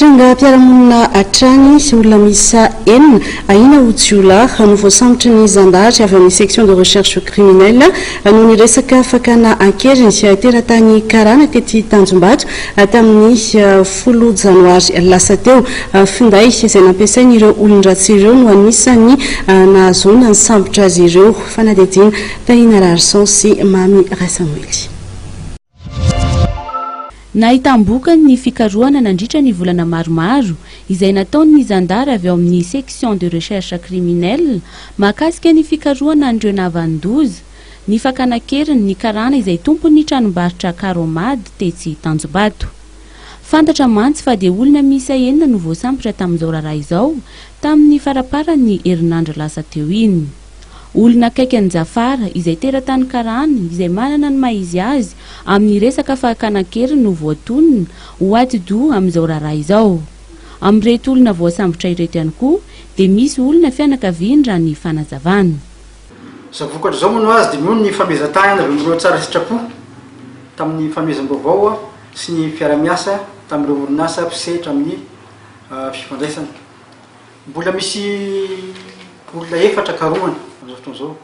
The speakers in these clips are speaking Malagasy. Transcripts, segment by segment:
Tranga piaramonina atrany sy olona misa enina aina Otsiola no voasambotra ny zandary avy amin'ny section de recherche criminelle no niresaka fakana ankeriny sy teratany karana tety Tanjombato tamin'ny 10 janoary lasa teo. Finday izay nampiasain'ireo olon-dratsy ireo no anisany nahazoana ny sambotra azy ireo. Fanadidina Tahina Larson sy Mami Rasamueli. Nahitam-boka ny fikarohana nandritra ny volana maromaro izay nataon'ny zandary avy ao amin'ny section de recherche criminelle mahakasika ny fikarohana andreo navandoza ny fakanakeriny ny karana izay tompon'ny tranombarotra Karomady tetsy Tanjombato. Fantatra mantsy fa dia olona misa enina no voasambotra tamin'izao raharaha izao tamin'ny faraparan'ny herinandro lasa teo iny. Olona akaiky anjafara izay teratany karana izay manana ny maizy azy amin'ny resaka fakanakeriny no voatonona ho atido amin'izao raharaha izao. Amin'ireto olona voasambotra ireto ihany koa dia misy olona fianakaviany raha ny fanazavana. Zavokatra zao moa azy dia moa ny famezan-tany avy amin'ireo tsara sitrapo tamin'ny famezam-baovao sy ny fiara-miasa tamin'ireo orinasa mpisetra amin'ny fifandraisana. Mbola misy olona efatra karohana zao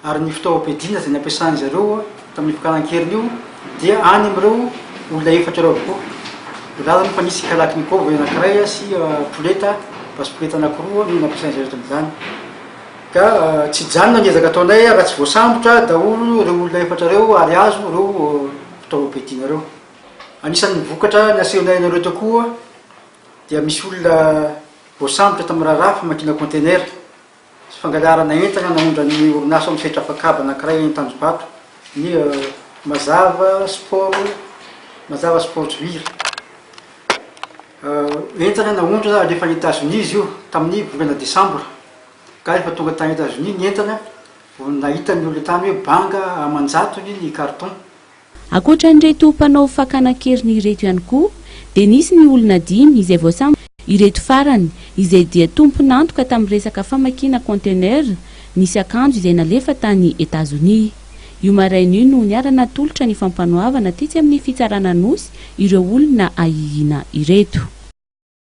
ary ny fitaovam-piadiana izay nampiasany zareo tamin'ny fakanakeriny io dia any amin'ireo olona efatra ireo avokoa. Ilaza moa fa nisy kalaknikova anankiray sy poleta pasipoleta anankiroa no nampiasainy zareo tamin'izany. Ka tsy janona ny ezaka ataonay raha tsy voasambotra daholo ireo olona efatra ireo ary azo ireo fitaovam-piadiana ireo. Anisan'ny vokatra ny asehonay anareo teo koa dia misy olona voasambotra tamin'ny raharaha famakina conteneur sy fangalarana entana namondra ny orinasa amin'ny fetra fakaba anankiray Tanjombato ny Mazava Sport Vir. Entana namondra alefa any États-Unis izy io tamin'ny volana Desambra. Ka efa tonga tany États-Unis ny entana nahita ny olona tany hoe banga amanjatony ny carton. Ankoatran'ireto mpanao fakanakeriny ireto ihany koa dia nisy ny olona 5 izay voasambotra ireto farany izay dia tompon'antoka tamin'ny resaka famakina conteneur nisy akanjo izay nalefa tany États-Unis. Io maraina io no niarana tolotra ny fampanoavana tetsy amin'ny fitsarana nosy ireo olona ahihina ireto.